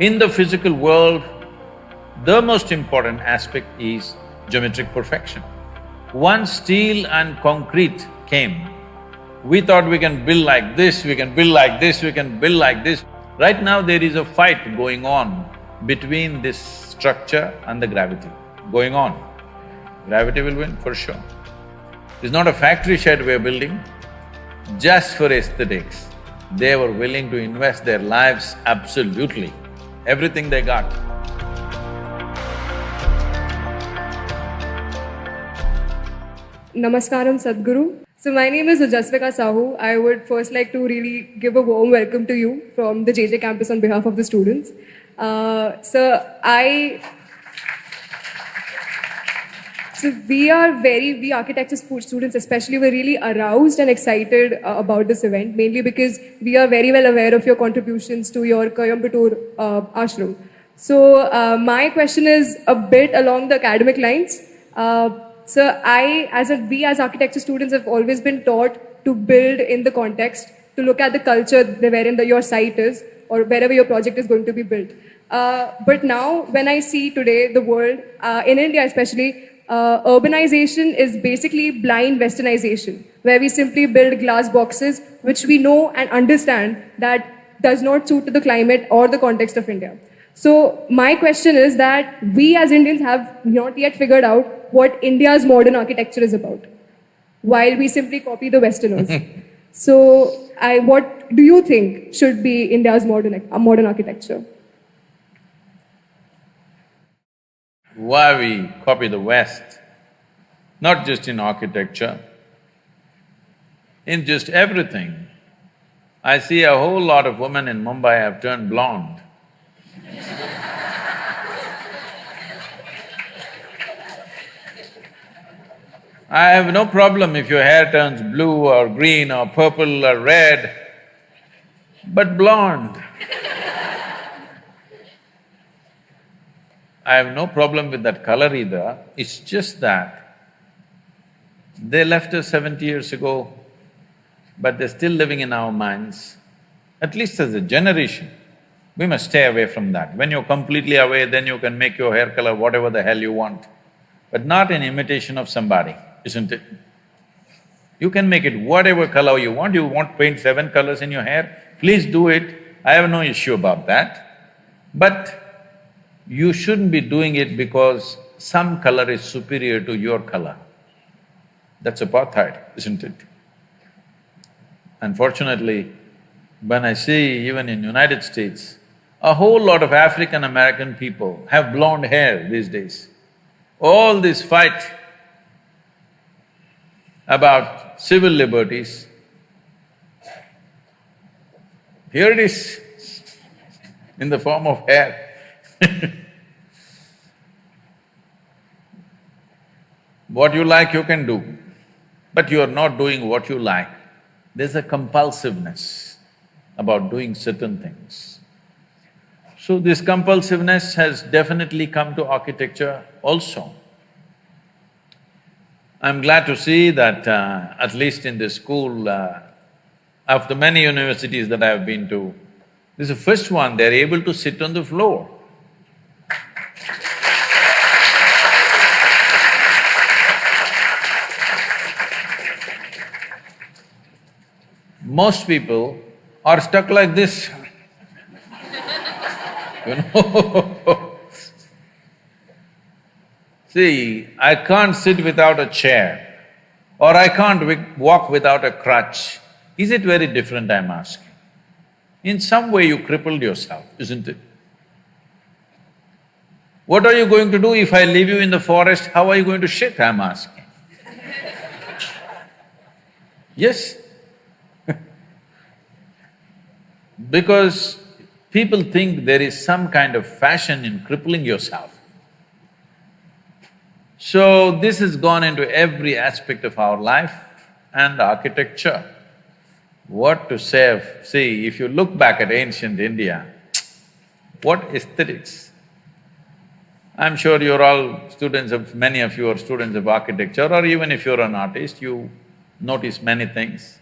In the physical world, the most important aspect is geometric perfection. Once steel and concrete came, we thought we can build like this, we can build like this, we can build like this. Right now there is a fight going on between this structure and the gravity, going on. Gravity will win for sure. It's not a factory shed we're building just for aesthetics. They were willing to invest their lives absolutely, everything they got. Namaskaram, Sadhguru. So my name is Ujasvika Sahu. I would first like to really give a warm welcome to you from the JJ campus on behalf of the students. We architecture students especially, were really aroused and excited about this event, mainly because we are very well aware of your contributions to your Coimbatore ashram. So my question is a bit along the academic lines. We as architecture students have always been taught to build in the context, to look at the culture wherein your site is or wherever your project is going to be built. But now when I see today the world, in India especially, urbanization is basically blind westernization, where we simply build glass boxes which we know and understand that does not suit to the climate or the context of India. So my question is that we as Indians have not yet figured out what India's modern architecture is about, while we simply copy the Westerners. So what do you think should be India's modern architecture? Why we copy the West, not just in architecture, in just everything. I see a whole lot of women in Mumbai have turned blonde. I have no problem if your hair turns blue or green or purple or red, but blonde. I have no problem with that color either, it's just that they left us 70 years ago, but they're still living in our minds. At least as a generation, we must stay away from that. When you're completely away, then you can make your hair color whatever the hell you want, but not in imitation of somebody, isn't it? You can make it whatever color you want to paint 7 colors in your hair, please do it, I have no issue about that. But you shouldn't be doing it because some color is superior to your color. That's apartheid, isn't it? Unfortunately, when I see even in United States, a whole lot of African American people have blonde hair these days. All this fight about civil liberties, here it is in the form of hair. What you like you can do, but you are not doing what you like. There's a compulsiveness about doing certain things. So this compulsiveness has definitely come to architecture also. I'm glad to see that at least in this school, of the many universities that I've been to, this is the first one they're able to sit on the floor. Most people are stuck like this, you know. See, I can't sit without a chair, or I can't walk without a crutch. Is it very different, I'm asking? In some way you crippled yourself, isn't it? What are you going to do if I leave you in the forest? How are you going to shit, I'm asking? Yes? Because people think there is some kind of fashion in crippling yourself. So this has gone into every aspect of our life and architecture. What to say of… See, if you look back at ancient India, what aesthetics! I'm sure you're all students of… many of you are students of architecture, or even if you're an artist, you notice many things.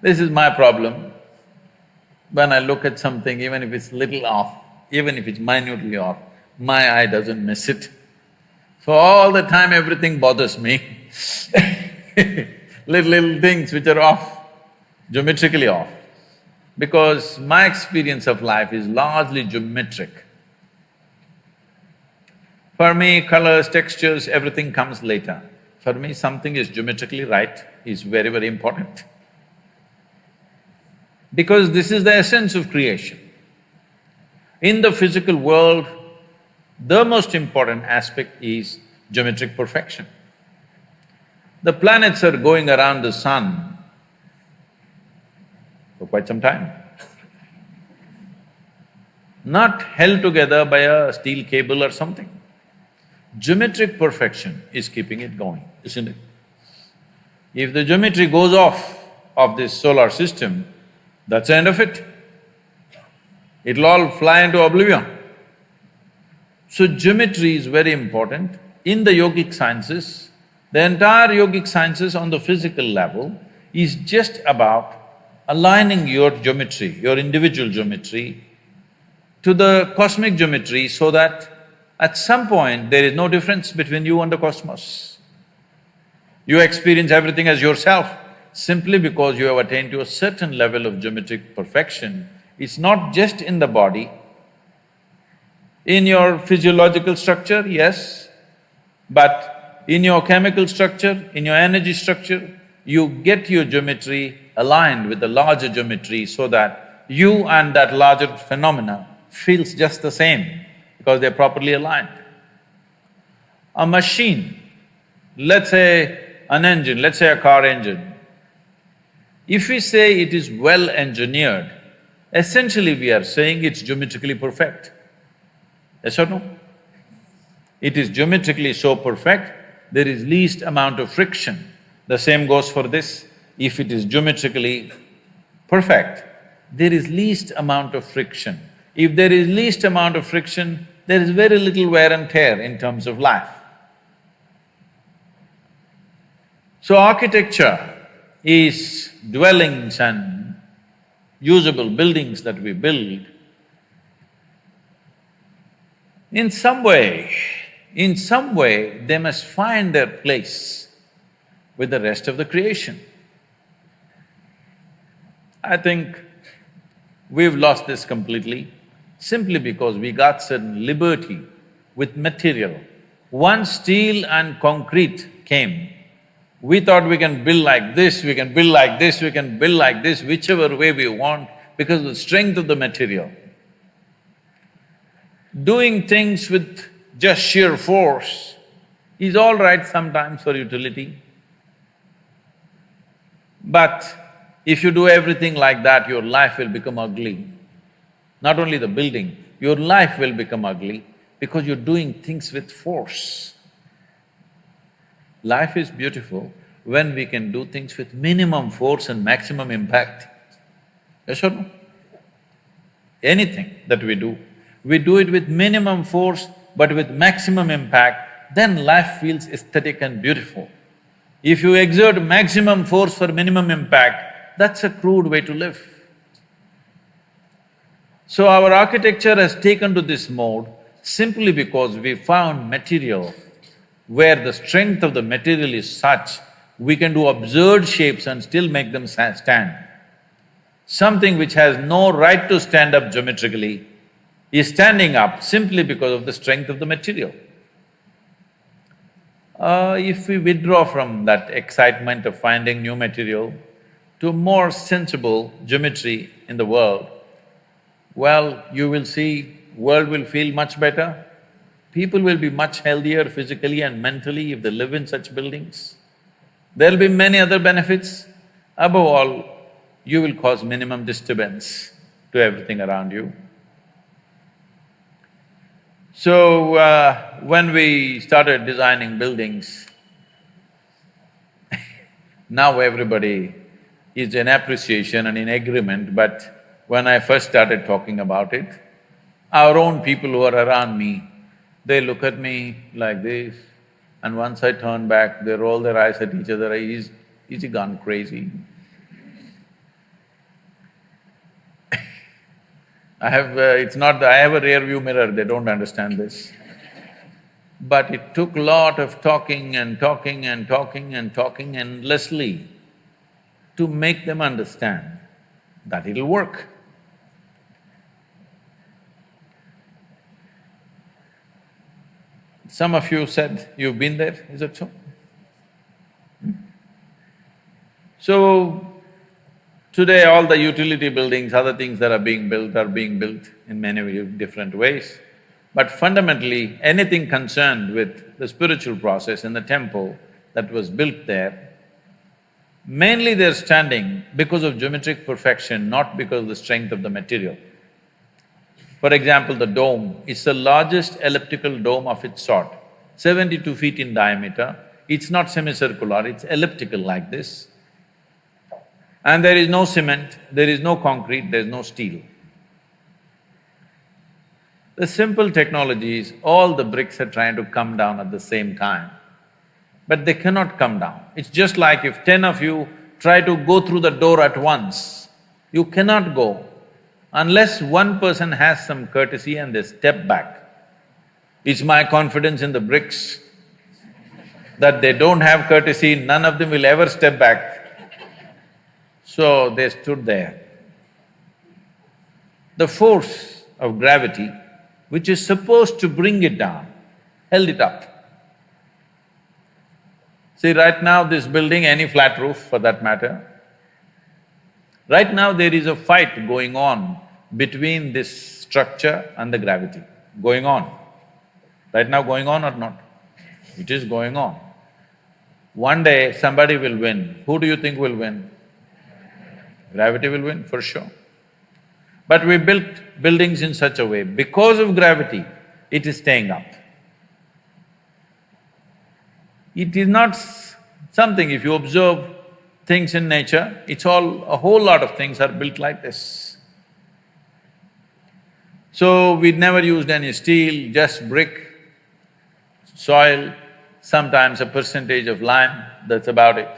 This is my problem. When I look at something, even if it's little off, even if it's minutely off, my eye doesn't miss it. So all the time everything bothers me little things which are off, geometrically off. Because my experience of life is largely geometric. For me, colors, textures, everything comes later. For me, something is geometrically right is very, very important. Because this is the essence of creation. In the physical world, the most important aspect is geometric perfection. The planets are going around the sun for quite some time, not held together by a steel cable or something. Geometric perfection is keeping it going, isn't it? If the geometry goes off of this solar system, that's the end of it. It'll all fly into oblivion. So geometry is very important. In the yogic sciences, the entire yogic sciences on the physical level is just about aligning your geometry, your individual geometry, to the cosmic geometry so that at some point there is no difference between you and the cosmos. You experience everything as yourself simply because you have attained to a certain level of geometric perfection. It's not just in the body, in your physiological structure, yes, but in your chemical structure, in your energy structure, you get your geometry aligned with the larger geometry so that you and that larger phenomena feels just the same because they're properly aligned. A machine, let's say an engine, let's say a car engine, if we say it is well engineered, essentially we are saying it's geometrically perfect. Yes or no? It is geometrically so perfect, there is least amount of friction. The same goes for this. If it is geometrically perfect, there is least amount of friction. If there is least amount of friction, there is very little wear and tear in terms of life. So architecture is dwellings and usable buildings that we build. In some way, they must find their place with the rest of the creation. I think we've lost this completely simply because we got certain liberty with material. Once steel and concrete came, we thought we can build like this, we can build like this, we can build like this, whichever way we want because of the strength of the material. Doing things with just sheer force is all right sometimes for utility. But if you do everything like that, your life will become ugly. Not only the building, your life will become ugly because you're doing things with force. Life is beautiful when we can do things with minimum force and maximum impact. Yes or no? Anything that we do it with minimum force but with maximum impact, then life feels aesthetic and beautiful. If you exert maximum force for minimum impact, that's a crude way to live. So our architecture has taken to this mode simply because we found material where the strength of the material is such, we can do absurd shapes and still make them stand. Something which has no right to stand up geometrically is standing up simply because of the strength of the material. If we withdraw from that excitement of finding new material to a more sensible geometry in the world, well, you will see world will feel much better. People will be much healthier physically and mentally if they live in such buildings. There'll be many other benefits. Above all, you will cause minimum disturbance to everything around you. So, when we started designing buildings, now everybody is in appreciation and in agreement, but when I first started talking about it, our own people who are around me, they look at me like this, and once I turn back, they roll their eyes at each other, is he gone crazy? it's not… I have a rear view mirror, they don't understand this. But it took lot of talking and talking and talking and talking endlessly to make them understand that it'll work. Some of you said you've been there, is it so? So, today all the utility buildings, other things that are being built in many different ways. But fundamentally, anything concerned with the spiritual process in the temple that was built there, mainly they're standing because of geometric perfection, not because of the strength of the material. For example, the dome is the largest elliptical dome of its sort, 72 feet in diameter. It's not semicircular, it's elliptical like this. And there is no cement, there is no concrete, there's no steel. The simple technology is all the bricks are trying to come down at the same time, but they cannot come down. It's just like if 10 of you try to go through the door at once, you cannot go unless one person has some courtesy and they step back. It's my confidence in the bricks that they don't have courtesy, none of them will ever step back. So they stood there. The force of gravity, which is supposed to bring it down, held it up. See, right now this building, any flat roof for that matter, right now there is a fight going on between this structure and the gravity, going on. Right now going on or not? It is going on. One day somebody will win. Who do you think will win? Gravity will win, for sure. But we built buildings in such a way, because of gravity, it is staying up. It is not something… if you observe things in nature, it's all… a whole lot of things are built like this. So, we never used any steel, just brick, soil, sometimes a percentage of lime, that's about it.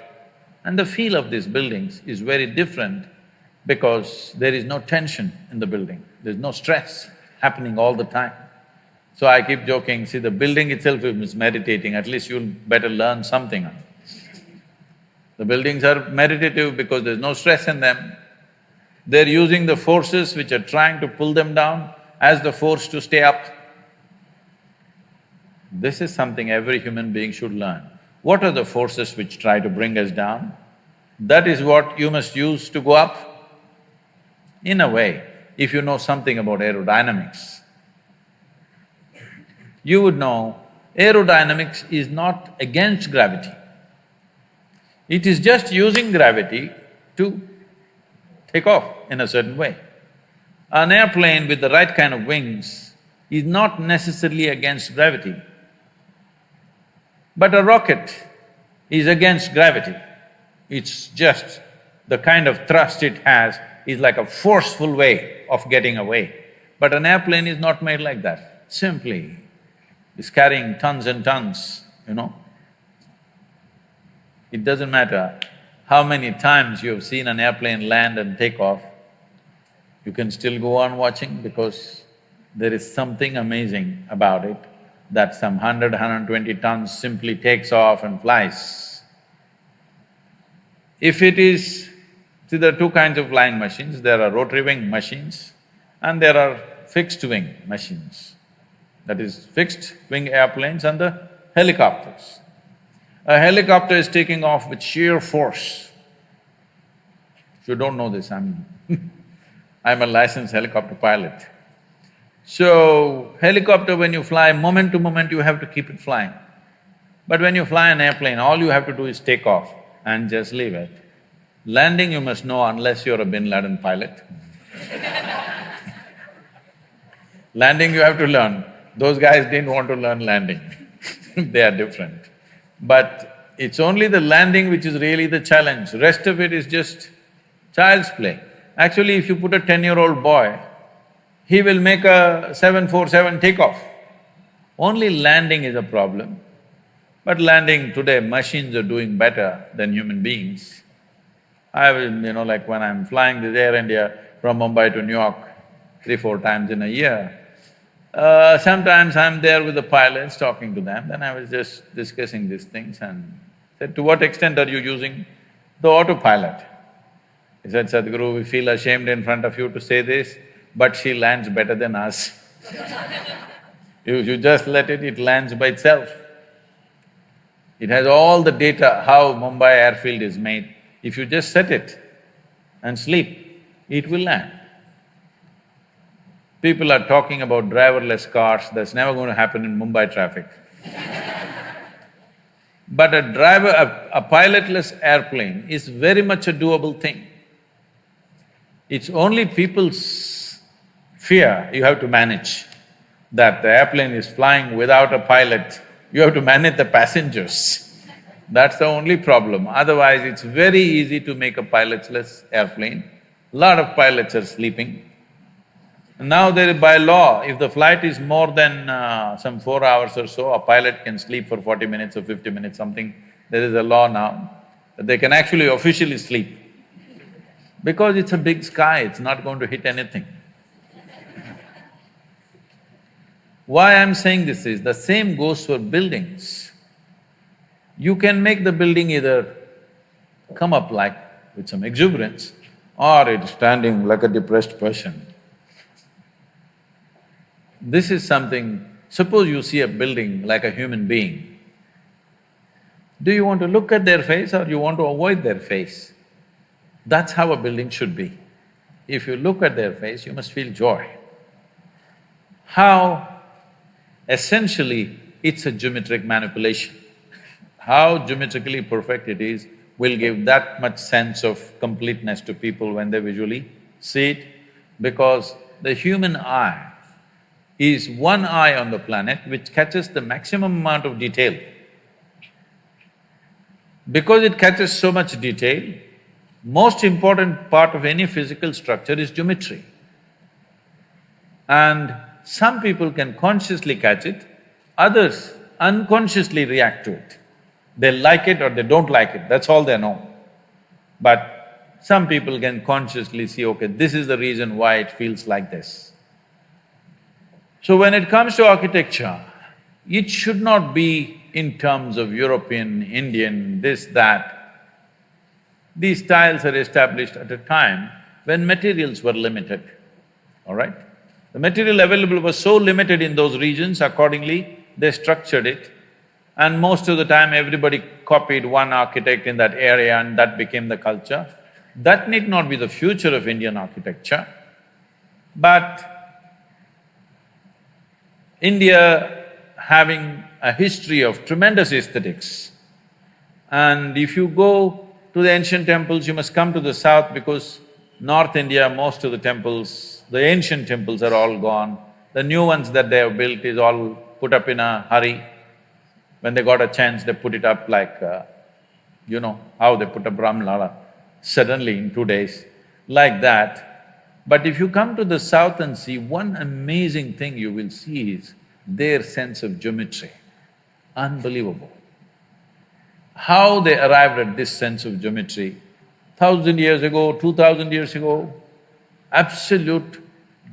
And the feel of these buildings is very different because there is no tension in the building, there's no stress happening all the time. So I keep joking, see, the building itself is meditating, at least you'll better learn something. The buildings are meditative because there's no stress in them. They're using the forces which are trying to pull them down as the force to stay up. This is something every human being should learn. What are the forces which try to bring us down? That is what you must use to go up. In a way, if you know something about aerodynamics, you would know aerodynamics is not against gravity. It is just using gravity to take off in a certain way. An airplane with the right kind of wings is not necessarily against gravity. But a rocket is against gravity. It's just the kind of thrust it has is like a forceful way of getting away. But an airplane is not made like that. Simply, it's carrying tons and tons, you know. It doesn't matter how many times you have seen an airplane land and take off, you can still go on watching because there is something amazing about it that some 100, 120 tons simply takes off and flies. If it is… see, there are two kinds of flying machines, there are rotary wing machines and there are fixed wing machines. That is, fixed wing airplanes and the helicopters. A helicopter is taking off with sheer force. If you don't know this, I'm a licensed helicopter pilot. So, helicopter when you fly, moment to moment you have to keep it flying. But when you fly an airplane, all you have to do is take off and just leave it. Landing you must know unless you're a Bin Laden pilot. Landing you have to learn. Those guys didn't want to learn landing they are different. But it's only the landing which is really the challenge, rest of it is just child's play. Actually, if you put a 10-year-old boy, he will make a 747 takeoff. Only landing is a problem. But landing today, machines are doing better than human beings. I will… like when I'm flying this Air India from Mumbai to New York, 3-4 times in a year. Sometimes I'm there with the pilots talking to them, then I was just discussing these things and said, to what extent are you using the autopilot? He said, Sadhguru, we feel ashamed in front of you to say this, but she lands better than us. You just let it lands by itself. It has all the data how Mumbai airfield is made. If you just set it and sleep, it will land. People are talking about driverless cars, that's never going to happen in Mumbai traffic. But a pilotless airplane is very much a doable thing. It's only people's fear you have to manage, that the airplane is flying without a pilot, you have to manage the passengers. That's the only problem. Otherwise, it's very easy to make a pilotless airplane. Lot of pilots are sleeping. Now by law, if the flight is more than some 4 hours or so, a pilot can sleep for 40 minutes or 50 minutes, something. There is a law now that they can actually officially sleep. Because it's a big sky, it's not going to hit anything. Why I'm saying this is, the same goes for buildings. You can make the building either come up like with some exuberance, or it's standing like a depressed person. This is something… suppose you see a building like a human being, do you want to look at their face or you want to avoid their face? That's how a building should be. If you look at their face, you must feel joy. How… essentially, it's a geometric manipulation. How geometrically perfect it is will give that much sense of completeness to people when they visually see it, because the human eye is one eye on the planet which catches the maximum amount of detail. Because it catches so much detail, most important part of any physical structure is geometry. And some people can consciously catch it, others unconsciously react to it. They like it or they don't like it, that's all they know. But some people can consciously see, okay, this is the reason why it feels like this. So when it comes to architecture, it should not be in terms of European, Indian, this, that. These styles are established at a time when materials were limited, all right? The material available was so limited in those regions, accordingly they structured it, and most of the time everybody copied one architect in that area and that became the culture. That need not be the future of Indian architecture, but India having a history of tremendous aesthetics, and if you go to the ancient temples, you must come to the south because North India, most of the temples, the ancient temples are all gone. The new ones that they have built is all put up in a hurry. When they got a chance, they put it up like, you know, how they put up Ramlala, suddenly in 2 days, like that. But if you come to the south and see, one amazing thing you will see is their sense of geometry, unbelievable. How they arrived at this sense of geometry, 1,000 years ago, 2,000 years ago, absolute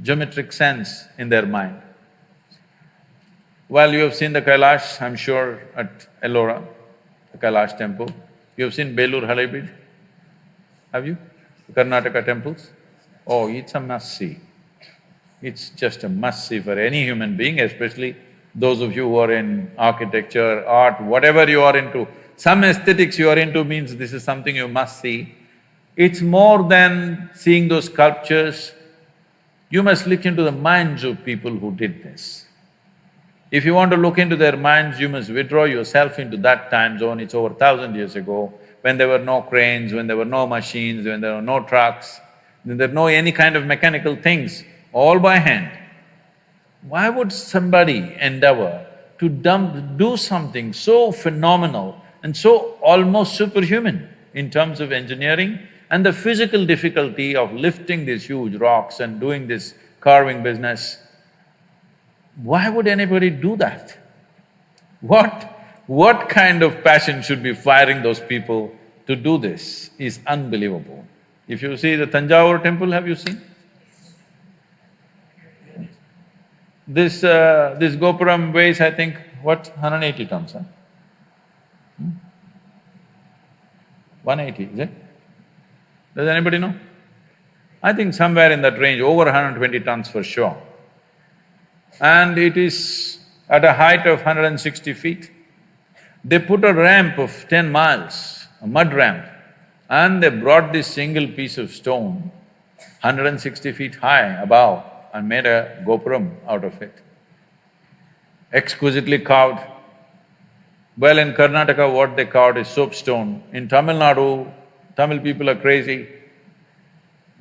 geometric sense in their mind. Well, you have seen the Kailash, I'm sure, at Ellora, the Kailash temple. You have seen Belur Halebeedu, have you? The Karnataka temples? Oh, it's a must-see. It's just a must-see for any human being, especially those of you who are in architecture, art, whatever you are into. Some aesthetics you are into means this is something you must see. It's more than seeing those sculptures, you must look into the minds of people who did this. If you want to look into their minds, you must withdraw yourself into that time zone. It's over 1,000 years ago, when there were no cranes, when there were no machines, when there were no trucks, when there were no any kind of mechanical things, all by hand. Why would somebody endeavor to do something so phenomenal and so almost superhuman in terms of engineering and the physical difficulty of lifting these huge rocks and doing this carving business? Why would anybody do that? What kind of passion should be firing those people to do this is unbelievable. If you see the Tanjavur temple, have you seen? This Gopuram weighs, I think, what, 180 tons, huh? 180, is it? Does anybody know? I think somewhere in that range, over 120 tons for sure. And it is at a height of 160 feet. They put a ramp of 10 miles, a mud ramp, and they brought this single piece of stone, 160 feet high above, and made a gopuram out of it. Exquisitely carved. Well, in Karnataka, what they carved is soapstone. In Tamil Nadu, Tamil people are crazy.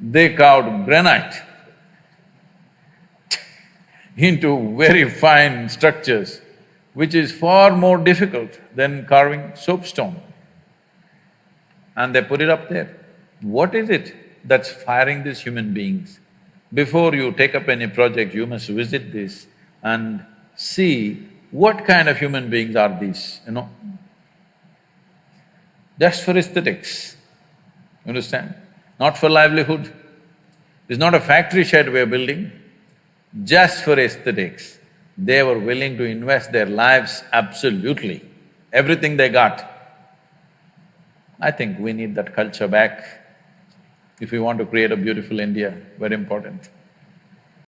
They carved granite into very fine structures, which is far more difficult than carving soapstone. And they put it up there. What is it that's firing these human beings? Before you take up any project, you must visit this and see what kind of human beings are these, you know? Just for aesthetics, you understand? Not for livelihood. It's not a factory shed we're building, just for aesthetics. They were willing to invest their lives absolutely, everything they got. I think we need that culture back if we want to create a beautiful India, very important.